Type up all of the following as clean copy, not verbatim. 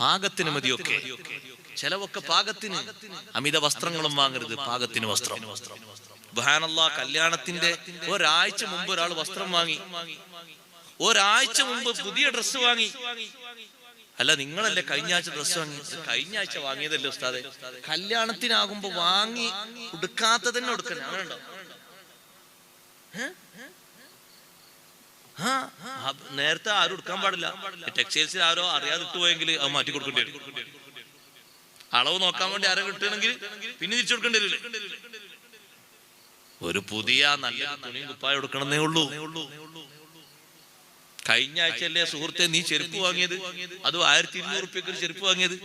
പാകത്തിന് മതിയൊക്കെ. ചെലവൊക്കെ പാകത്തിന്. അമിത വസ്ത്രങ്ങളും വാങ്ങരുത്, പാകത്തിന് വസ്ത്രം. സുബ്ഹാനല്ലാഹ്, കല്യാണത്തിന്റെ ഒരാഴ്ച മുമ്പ് ഒരാൾ വസ്ത്രം വാങ്ങി, ഒരാഴ്ച മുമ്പ് പുതിയ ഡ്രസ്സ് വാങ്ങി. അല്ല, നിങ്ങളല്ലേ കഴിഞ്ഞ ആഴ്ച ഡ്രസ്സ് വാങ്ങി? കഴിഞ്ഞ ആഴ്ച വാങ്ങിയതല്ലേ ഉസ്താദെ. കല്യാണത്തിനാകുമ്പോ വാങ്ങി ഉടുക്കാത്തതന്നെ ഉടുക്കണേ, അങ്ങനെ ഉണ്ടോ? നേരത്തെ ആരും എടുക്കാൻ പാടില്ല. ടെക്സ്റ്റൈൽസിൽ ആരോ അറിയാതെ ഇട്ടുപോയെങ്കിൽ അത് മാറ്റി കൊടുക്കേണ്ടി വരും. അളവ് നോക്കാൻ വേണ്ടി ആരോ കിട്ടണമെങ്കിൽ പിന്നെ തിരിച്ചു കൊടുക്കേണ്ടി വരില്ലേ? ഒരു പുതിയ നല്ല തുണിയും കുപ്പായം എടുക്കണമെന്നേ ഉള്ളൂ. കഴിഞ്ഞ ആഴ്ചയല്ലേ സുഹൃത്തെ നീ ചെരുപ്പ് വാങ്ങിയത്? അതും 1200 റുപ്യക്ക് ഒരു ചെരുപ്പ് വാങ്ങിയത്.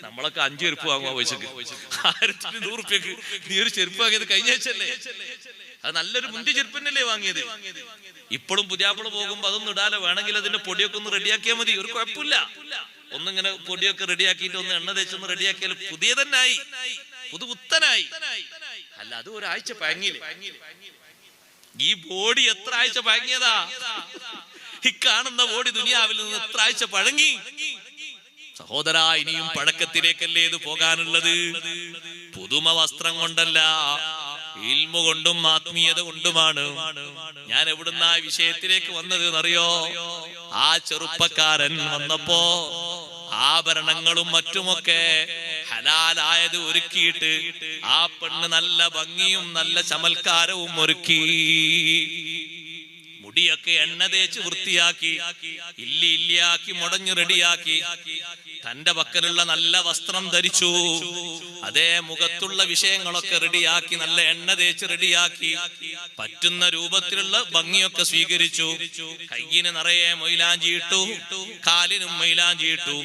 നമ്മളൊക്കെ 5 ചെരുപ്പ് വാങ്ങുക പൈസക്ക്. 1200 റുപ്യക്ക് നീ ഒരു ചെരുപ്പ് വാങ്ങിയത് കഴിഞ്ഞ ആഴ്ചയല്ലേ? അത് നല്ലൊരു മുന്തിയ ചെരുപ്പ് തന്നെയല്ലേ വാങ്ങിയത്? ഇപ്പോഴും പുതിയാപ്പിള പോകുമ്പോ അതൊന്നും ഇടാതെ വേണമെങ്കിൽ അതിന്റെ പൊടിയൊക്കെ ഒന്ന് റെഡിയാക്കിയാൽ മതി, ഒരു കുഴപ്പമില്ല. ഒന്നിങ്ങനെ പൊടിയൊക്കെ റെഡിയാക്കിയിട്ട് ഒന്ന് എണ്ണ തേച്ചൊന്ന് റെഡിയാക്കിയാൽ പുതിയ തന്നെയായി, പുതുപുത്തനായി. അല്ല, അത് ഒരാഴ്ച പഴങ്ങിയില്ലേ? ഈ ബോഡി എത്ര ആഴ്ച പഴങ്ങിയതാ? ഈ കാണുന്ന ബോഡി ദുനിയാവിൽ നിന്ന് എത്ര ആഴ്ച പഴങ്ങി? സഹോദരാ, ഇനിയും പഴക്കത്തിലേക്കല്ലേ ഇത് പോകാനുള്ളത്? പുതുമ വസ്ത്രം കൊണ്ടല്ല, ഇൽമു കൊണ്ടും ആത്മീയത കൊണ്ടുമാണ്. ഞാൻ എവിടുന്ന ആ വിഷയത്തിലേക്ക് വന്നത് എന്നറിയോ? ആ ചെറുപ്പക്കാരൻ വന്നപ്പോ ആഭരണങ്ങളും മറ്റുമൊക്കെ ഹലാലായത് ഒരുക്കിയിട്ട് ആ പെണ്ണ് നല്ല ഭംഗിയും നല്ല ചമൽക്കാരവും ഒരുക്കി, മുടിയൊക്കെ എണ്ണ തേച്ച് വൃത്തിയാക്കി, ഇല്ലിയാക്കി മുടഞ്ഞു റെഡിയാക്കി, തന്റെ പക്കലുള്ള നല്ല വസ്ത്രം ധരിച്ചു, അതേ മുഖത്തുള്ള വിഷയങ്ങളൊക്കെ റെഡിയാക്കി, നല്ല എണ്ണ തേച്ച് റെഡിയാക്കി, പറ്റുന്ന രൂപത്തിലുള്ള ഭംഗിയൊക്കെ സ്വീകരിച്ചു. കയ്യിന് നിറയെ മൈലാഞ്ചി ഇട്ടു, കാലിനും മൈലാഞ്ചി ഇട്ടു.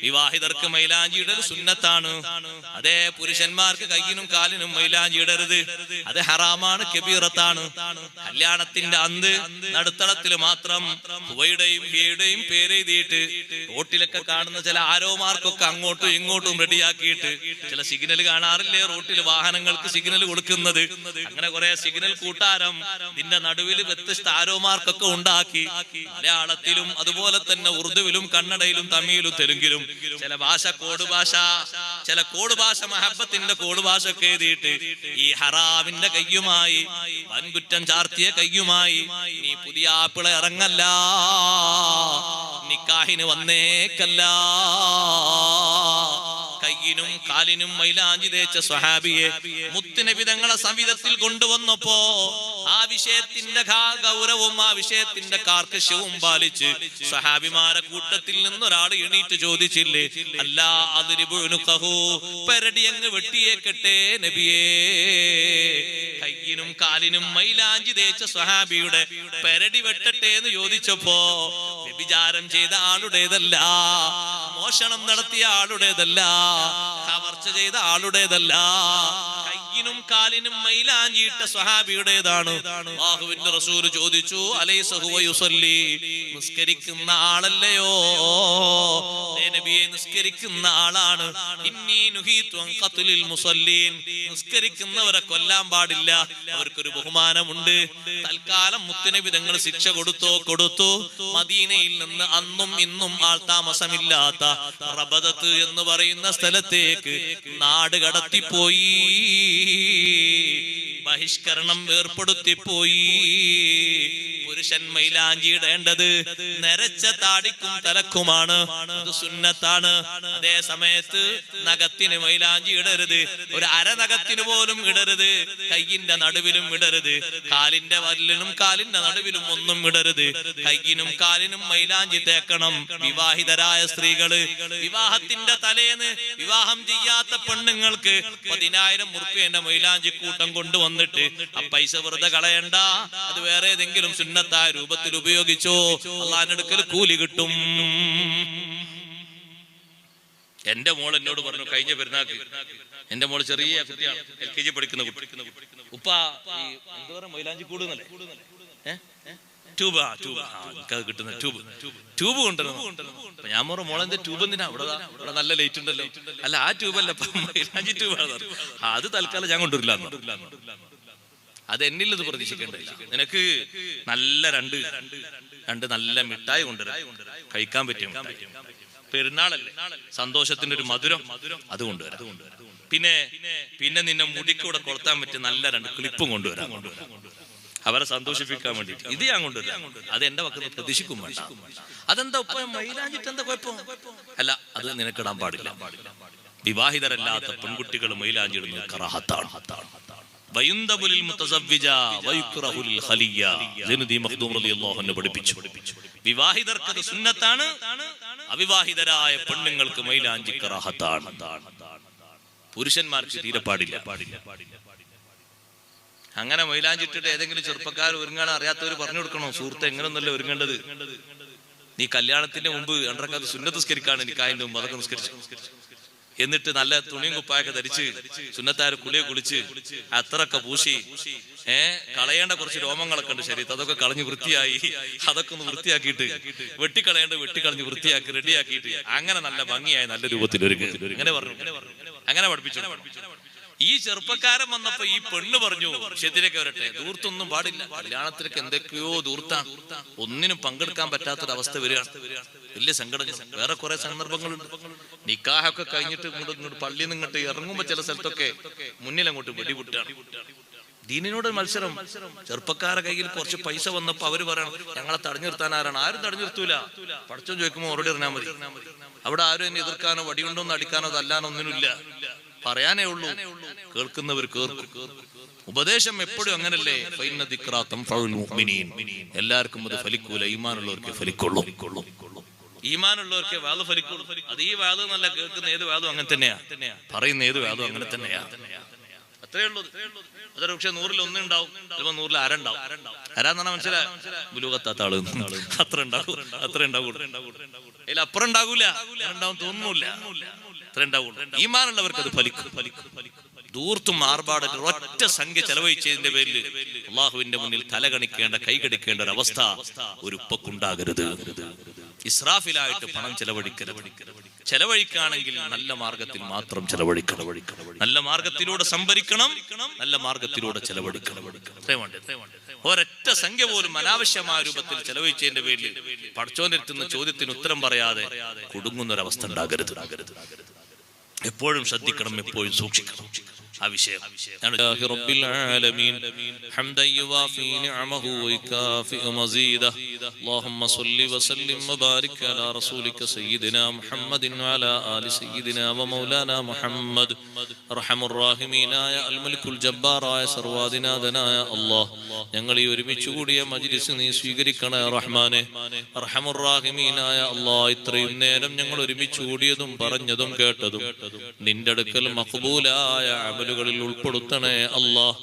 വിവാഹിതർക്ക് മൈലാഞ്ചി ഇടൽ സുന്നത്താണ്. അതേ പുരുഷന്മാർക്ക് കയ്യിനും കാലിനും മൈലാഞ്ചി ഇടരുത്, അത് ഹറാമാണ്, കബീറത്താണ്. കല്യാണത്തിന്റെ അന്ന് നടുത്തളത്തില് മാത്രം ഹുവയുടെയും ഹിയയുടെയും പേരെഴുതിയിട്ട് റോട്ടിലൊക്കെ കാണുന്ന ചില ആരോമാർക്കൊക്കെ അങ്ങോട്ടും ഇങ്ങോട്ടും റെഡിയാക്കിയിട്ട്, ചില സിഗ്നൽ കാണാറില്ലേ റോട്ടിൽ വാഹനങ്ങൾക്ക് സിഗ്നൽ കൊടുക്കുന്നത്? അങ്ങനെ കുറെ സിഗ്നൽ കൂട്ടാരം ഇതിന്റെ നടുവിൽ വ്യത്യസ്ത ആരോമാർക്കൊക്കെ ഉണ്ടാക്കി. മലയാളത്തിലും അതുപോലെ തന്നെ ഉറുദുവിലും കന്നഡയിലും തമിഴിലും തെലുങ്കിലും ചില ഭാഷ കോഡ് ഭാഷ, ചില കോഡ് ഭാഷ മഹബത്തിന്റെ കോഡ് ഭാഷ ഒക്കെ എഴുതിയിട്ട് ഈ ഹറാമിന്റെ കയ്യുമായി, വൻകുറ്റം ചാർത്തിയ കയ്യുമായി നീ പുതിയ ആപ്പിള ഇറങ്ങല്ല, നിക്കാഹിന് വന്നേക്കല്ല. കയ്യിനും കാലിനും മൈലാഞ്ചി തേച്ച സ്വഹാബിയെ മുത്തുനബി തങ്ങളെ സംവിധത്തിൽ കൊണ്ടുവന്നപ്പോ ആ വിഷയത്തിന്റെ ഗൗരവവും ആ വിഷയത്തിന്റെ കാർക്കശ്യവും പാലിച്ച് സ്വഹാബിമാരെ കൂട്ടത്തിൽ നിന്നൊരാൾ എണീറ്റ് ചോദിച്ചില്ലേ, അല്ലാ അദ്രിബുനുഖഹു, പെരടി അങ്ങ് വെട്ടിയേക്കട്ടെ നബിയേ? കയ്യിനും കാലിനും മൈലാഞ്ചി തേച്ച സ്വഹാബിയുടെ പെരടി വെട്ടട്ടെ എന്ന് ചോദിച്ചപ്പോ വ്യഭിചാരം ചെയ്ത ആളുടേതല്ല, മോഷണം നടത്തിയ ആളുടേതല്ല, കവർച്ച ചെയ്ത ആളുടേതല്ല, കയ്യിനും കാലിനും മൈലാഞ്ചിയിട്ട സ്വഹാബിയുടേതാണ്. അല്ലാഹുവിന്റെ റസൂൽ ചോദിച്ചു, അലൈസ ഹുവ യുസല്ലി, നിസ്കരിക്കുന്ന ആളല്ലയോ നബിയെ? നിസ്കരിക്കുന്ന ആളാണ്. ഇന്നി നുഹീതു അൻ ഖത്ലിൽ മുസല്ലീൻ, നിസ്കരിക്കുന്നവരെ കൊല്ലാൻ പാടില്ല, അവർക്കൊരു ബഹുമാനമുണ്ട്. തൽക്കാലം മുത്തുനബി തങ്ങൾ ശിക്ഷ കൊടുത്തു. മദീനയിൽ നിന്ന് അന്നും ഇന്നും ആൾ താമസമില്ലാത്ത റബദത്ത് എന്ന് പറയുന്ന സ്ഥലത്തേക്ക് നാട് കടത്തിപ്പോയി, ബഹിഷ്കരണം ഏർപ്പെടുത്തിപ്പോയി. പുരുഷൻ മൈലാഞ്ചി ഇടേണ്ടത് നരച്ച താടിക്കും തലക്കുമാണ്, അത് സുന്നത്താണ്. അതേ സമയത്ത് നഖത്തിന് മൈലാഞ്ചി ഇടരുത്, ഒരു അരനഖത്തിന് പോലും ഇടരുത്, കയ്യിന്റെ നടുവിലും ഇടരുത്, കാലിന്റെ വല്ലിനും കാലിന്റെ നടുവിലും ഒന്നും ഇടരുത്. കയ്യിനും കാലിനും മൈലാഞ്ചി തേക്കണം. വിവാഹിതരായ സ്ത്രീകള്, വിവാഹത്തിന്റെ തലേന്ന് വിവാഹം ചെയ്യാത്ത പെണ്ണുങ്ങൾക്ക് 10,000 ഉറുപ്പിന്റെ മൈലാഞ്ചി കൂട്ടം കൊണ്ടുവന്നിട്ട് ആ പൈസ വെറുതെ കളയണ്ട, അത് വേറെ ഏതെങ്കിലും സുന്നത്തായ രൂപത്തിൽ ഉപയോഗിച്ചോ, അള്ളാഹിന്റെ അടുക്കൽ കൂലി കിട്ടും. എന്റെ മോൾ എന്നോട് പറഞ്ഞു കഴിഞ്ഞ പെരുന്നാക്ക്, എന്റെ മോള് ചെറിയ കുട്ടിയാണ്, LKG പഠിക്കുന്ന കുട്ടി, ഉപ്പ ഈ എന്താ പറയാ മൈലാഞ്ചി കൂടുന്നല്ലേ, ട്യൂബ് കിട്ടുന്ന ട്യൂബ് കൊണ്ടുവരണം. ഞാൻ പറഞ്ഞു, മോളെന്റെ ട്യൂബ് എന്തിനാ? ഇവിടെ നല്ല ലൈറ്റ് ഉണ്ടല്ലോ. അല്ല, ആ ട്യൂബല്ല, മൈലാഞ്ചി ട്യൂബാണ്. അത് തൽക്കാലം ഞാൻ കൊണ്ടുവരില്ല. അത് എന്നിൽ ഇത് പ്രതീക്ഷിക്കേണ്ടില്ല. നിനക്ക് നല്ല രണ്ട് നല്ല മിഠായി കൊണ്ടുവരാം, കഴിക്കാൻ പറ്റും. പെരുന്നാളല്ലേ, സന്തോഷത്തിന്റെ ഒരു മധുരം അത് കൊണ്ടുവരാം. പിന്നെ നിന്നെ മുടിക്കൂടെ കൊളുത്താൻ പറ്റിയ നല്ല 2 ക്ലിപ്പും കൊണ്ടുവരാം, അവരെ സന്തോഷിപ്പിക്കാൻ വേണ്ടിട്ട്. ഇത് ഞാൻ കൊണ്ടുവരാം. അത് എന്റെ പക്കത്ത് പ്രതീക്ഷിക്കും വേണ്ട. അതെന്താ ഉപ്പ മൈലാഞ്ചിട്ട് എന്താ കുഴപ്പം? അല്ല, അത് നിനക്കിടാൻ പാടില്ല. വിവാഹിതരല്ലാത്ത പെൺകുട്ടികൾ മൈലാഞ്ചി ഇടുന്നത് കറാഹത്താണ്. പഠിപ്പിച്ചു. വിവാഹിതർക്ക് സുന്നത്താണ്, അവിവാഹിതരായ പെണ്ണുങ്ങൾക്ക് മൈലാഞ്ചി കറാഹത്താണ്. പുരുഷന്മാർക്ക് തീരെ പാടില്ല. അങ്ങനെ മൈലാഞ്ചിട്ടിട്ട് ഏതെങ്കിലും ചെറുപ്പക്കാർ ഒരുങ്ങാൻ അറിയാത്തവർ പറഞ്ഞു കൊടുക്കണോ, സുഹൃത്തെ എങ്ങനെയൊന്നല്ല ഒരുങ്ങേണ്ടത്, നീ കല്യാണത്തിന്റെ മുമ്പ് 2 റക്അത്ത് സുന്നത്ത് നിസ്കരിക്കാണ്, നിക്കാഹിന്റെ മുമ്പ് അതൊക്കെ നിസ്കരിച്ചു, എന്നിട്ട് നല്ല തുണിയും കുപ്പായൊക്കെ ധരിച്ച് സുന്നത്താര് കുളിച്ച് അത്രയൊക്കെ പൂശി കളയേണ്ട കുറച്ച് രോമങ്ങളൊക്കെ ഉണ്ട് ശരീരത്തിൽ, അതൊക്കെ കളഞ്ഞ് വൃത്തിയായി, അതൊക്കെ ഒന്ന് വൃത്തിയാക്കിയിട്ട് വെട്ടിക്കളഞ്ഞ് വൃത്തിയാക്കി റെഡിയാക്കിയിട്ട് അങ്ങനെ നല്ല ഭംഗിയായി നല്ല രൂപത്തിൽ അങ്ങനെ പഠിപ്പിച്ചു. ഈ ചെറുപ്പക്കാരൻ വന്നപ്പോ ഈ പെണ്ണ് പറഞ്ഞു, ശരിയൊക്കെ വരട്ടെ, ദൂർത്തൊന്നും പാടില്ല, കല്യാണത്തിലേക്ക് എന്തൊക്കെയോ ദൂർത്താണ്, ഒന്നിനും പങ്കെടുക്കാൻ പറ്റാത്തൊരവസ്ഥ വരികയാണ്, വലിയ സങ്കടം. വേറെ കുറെ സന്ദർഭങ്ങളുണ്ട്. നിക്കാഹൊക്കെ കഴിഞ്ഞിട്ട് ഇങ്ങോട്ട് പള്ളിയിൽ നിന്ന് ഇങ്ങോട്ട് ഇറങ്ങുമ്പോ ചില സ്ഥലത്തൊക്കെ മുന്നിൽ അങ്ങോട്ട് വെടിപൊട്ടാണ്. ദീനിനോട് മത്സരം. ചെറുപ്പക്കാരെ കയ്യിൽ കുറച്ച് പൈസ വന്നപ്പോ അവര് പറയണം, ഞങ്ങളെ തടഞ്ഞു നിർത്താൻ ആരാണ്? ആരും തടഞ്ഞു നിർത്തൂല. പടച്ചോൻ ചോദിക്കുമ്പോ മറുപടി അറിഞ്ഞാൽ മതി. അവിടെ ആരും എന്നെ എതിർക്കാനോ വടിയുണ്ടോന്ന് അടിക്കാനോ തല്ലാനോ ഒന്നിനുമില്ല, പറയാനേ ഉള്ളൂ. കേൾക്കുന്നവർ കേൾക്കും. ഉപദേശം എപ്പോഴും അങ്ങനല്ലേ, എല്ലാവർക്കും അത് ഫലിക്കൂല, ഈമാനുള്ളവർക്ക് ഫലിക്കുള്ളൂ. ഈമാനുള്ളവർക്ക് വാദം ഫലിക്കുള്ളൂ. അത് ഈ വാദം എന്നല്ല, കേൾക്കുന്ന ഏത് വാദം അങ്ങനെ തന്നെയാ, പറയുന്ന ഏത് വാദം അങ്ങനെ തന്നെയാ. അത്രേ ഉള്ളൂ. അതൊരു പക്ഷെ 100-ൽ 1 ഉണ്ടാവും, ചിലപ്പോ 100-ൽ 1/2 ഉണ്ടാവും. ആരാന്നാണ് മനസ്സിലായ ബുലുഗത്താത്ത ആള് അത്ര ഉണ്ടാവും, അതിൽ അപ്പുറം ഉണ്ടാകൂല, ഉണ്ടാവും തോന്നുന്നില്ല, അത്ര ഉണ്ടാവുള്ളൂ. ഈമാനുള്ളവർക്ക് അത് ഫലിക്കും. ദൂർത്തും ആർഭാടത്തിൽ ഒറ്റ സംഖ്യ ചെലവഴിച്ചതിന്റെ പേരിൽ അള്ളാഹുവിന്റെ മുന്നിൽ തലകണിക്കേണ്ട കൈകടിക്കേണ്ട ഒരു അവസ്ഥ ഒരു ഉപ്പക്കുണ്ടാകരുത്. ഇസ്രാഫിലായിട്ട് പണം ചെലവഴിക്കുകയാണെങ്കിൽ നല്ല മാർഗത്തിൽ മാത്രം ചെലവഴിക്കണം. നല്ല മാർഗത്തിലൂടെ സംഭരിക്കണം, നല്ല മാർഗത്തിലൂടെ ചെലവഴിക്കണം. ഒരൊറ്റ സംഖ്യ പോലും അനാവശ്യമായ രൂപത്തിൽ ചെലവഴിച്ചതിന്റെ പേരിൽ പടച്ചോന്റെ അടുത്തുനിന്ന് ചോദ്യത്തിന് ഉത്തരം പറയാതെ കുടുങ്ങുന്നൊരവസ്ഥ ഉണ്ടാകരുത്. എപ്പോഴും ശ്രദ്ധിക്കണം, എപ്പോഴും സൂക്ഷിക്കണം ആ വിഷയം. റബ്ബിൽ ആലമീൻ ഹംദൻ യുവാഫി നിഅമഹു വയുകാഫിഉ മസീദ അല്ലാഹുമ്മ സ്വല്ലി വസല്ലിം വബാരിക് അലാ റസൂലിക സയ്യിദിനാ മുഹമ്മദിൻ വഅലാ ആലി സയ്യിദിനാ വമൗലാനാ മുഹമ്മദ്. അർഹമുർ റഹീമീനായ അൽ മലിക്കുൽ ജബ്ബാറായ സർവാധിനാഥനായ അല്ലാഹ്, ഞങ്ങൾ ഈ ഒരുമിച്ച് കൂടിയ മജ്ലിസ് നീ സ്വീകരിക്കണേ റഹ്മാനെ. അർഹമുർ റഹീമീനായ അല്ലാഹ്, ഇത്രയും നേരം ഞങ്ങൾ ഒരുമിച്ച് കൂടിയതും പറഞ്ഞതും കേട്ടതും നിന്റെ അടുക്കൽ മഖ്ബൂലായ അമലുകളിൽ ഉൾപ്പെടുത്തണേ അല്ലാഹ്.